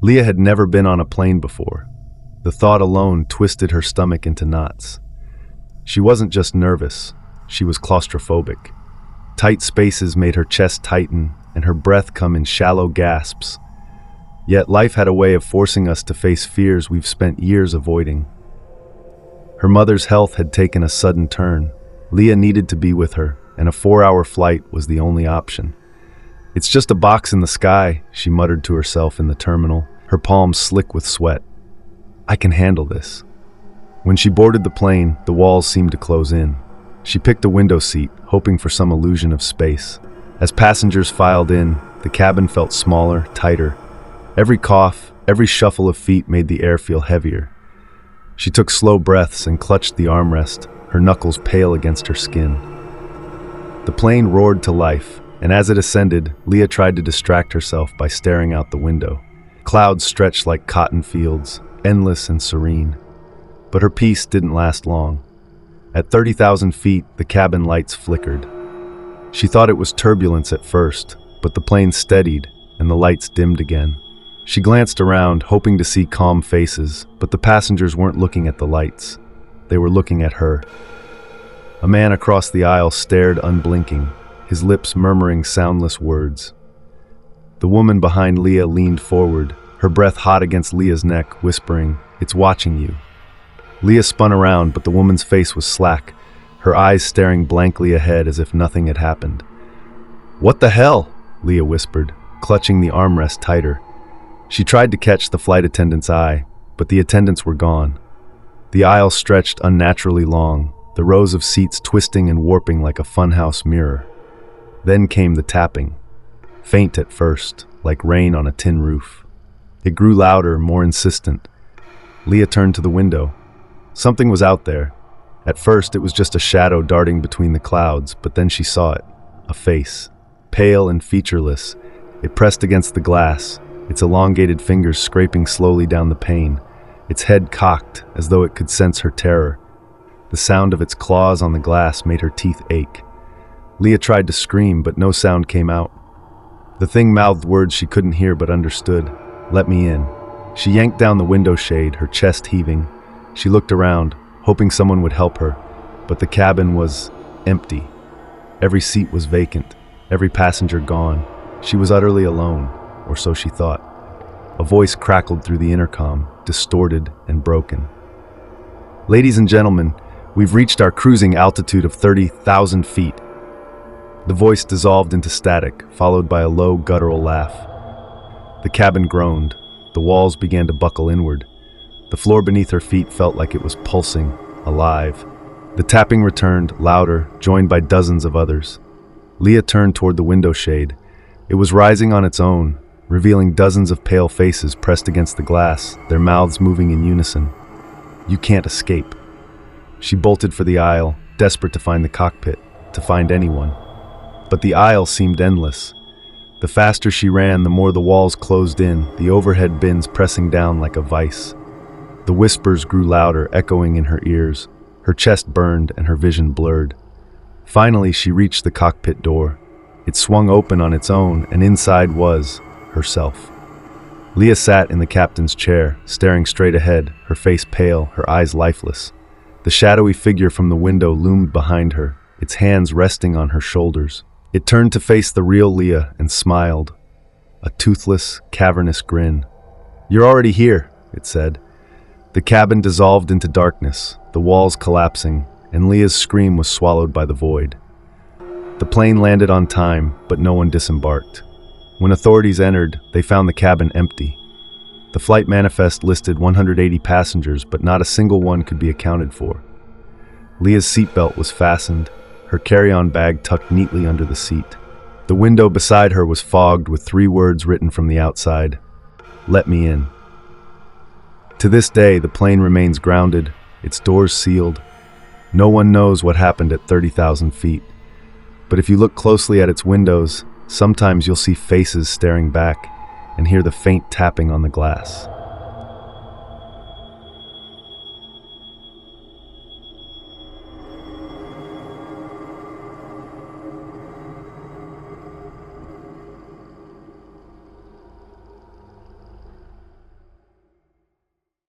Leah had never been on a plane before. The thought alone twisted her stomach into knots. She wasn't just nervous, she was claustrophobic. Tight spaces made her chest tighten and her breath come in shallow gasps. Yet life had a way of forcing us to face fears we've spent years avoiding. Her mother's health had taken a sudden turn. Leah needed to be with her, and a 4-hour flight was the only option. "It's just a box in the sky," she muttered to herself in the terminal, her palms slick with sweat. "I can handle this." When she boarded the plane, the walls seemed to close in. She picked a window seat, hoping for some illusion of space. As passengers filed in, the cabin felt smaller, tighter. Every cough, every shuffle of feet made the air feel heavier. She took slow breaths and clutched the armrest, her knuckles pale against her skin. The plane roared to life, and as it ascended, Leah tried to distract herself by staring out the window. Clouds stretched like cotton fields, endless and serene. But her peace didn't last long. At 30,000 feet, the cabin lights flickered. She thought it was turbulence at first, but the plane steadied and the lights dimmed again. She glanced around, hoping to see calm faces, but the passengers weren't looking at the lights. They were looking at her. A man across the aisle stared unblinking, his lips murmuring soundless words. The woman behind Leah leaned forward, her breath hot against Leah's neck, whispering, "It's watching you." Leah spun around, but the woman's face was slack, her eyes staring blankly ahead as if nothing had happened. "What the hell?" Leah whispered, clutching the armrest tighter. She tried to catch the flight attendant's eye, but the attendants were gone. The aisle stretched unnaturally long, the rows of seats twisting and warping like a funhouse mirror. Then came the tapping, faint at first, like rain on a tin roof. It grew louder, more insistent. Leah turned to the window. Something was out there. At first, it was just a shadow darting between the clouds, but then she saw it, a face, pale and featureless. It pressed against the glass, its elongated fingers scraping slowly down the pane, its head cocked as though it could sense her terror. The sound of its claws on the glass made her teeth ache. Leah tried to scream, but no sound came out. The thing mouthed words she couldn't hear but understood. "Let me in." She yanked down the window shade, her chest heaving. She looked around, hoping someone would help her, but the cabin was empty. Every seat was vacant, every passenger gone. She was utterly alone, or so she thought. A voice crackled through the intercom, distorted and broken. "Ladies and gentlemen, we've reached our cruising altitude of 30,000 feet. The voice dissolved into static, followed by a low, guttural laugh. The cabin groaned. The walls began to buckle inward. The floor beneath her feet felt like it was pulsing, alive. The tapping returned, louder, joined by dozens of others. Leah turned toward the window shade. It was rising on its own, revealing dozens of pale faces pressed against the glass, their mouths moving in unison. "You can't escape." She bolted for the aisle, desperate to find the cockpit, to find anyone. But the aisle seemed endless. The faster she ran, the more the walls closed in, the overhead bins pressing down like a vice. The whispers grew louder, echoing in her ears. Her chest burned and her vision blurred. Finally, she reached the cockpit door. It swung open on its own, and inside was herself. Leah sat in the captain's chair, staring straight ahead, her face pale, her eyes lifeless. The shadowy figure from the window loomed behind her, its hands resting on her shoulders. It turned to face the real Leah and smiled, a toothless, cavernous grin. "You're already here," it said. The cabin dissolved into darkness, the walls collapsing, and Leah's scream was swallowed by the void. The plane landed on time, but no one disembarked. When authorities entered, they found the cabin empty. The flight manifest listed 180 passengers, but not a single one could be accounted for. Leah's seatbelt was fastened, her carry-on bag tucked neatly under the seat. The window beside her was fogged with 3 words written from the outside: "Let me in." To this day, the plane remains grounded, its doors sealed. No one knows what happened at 30,000 feet. But if you look closely at its windows, sometimes you'll see faces staring back and hear the faint tapping on the glass.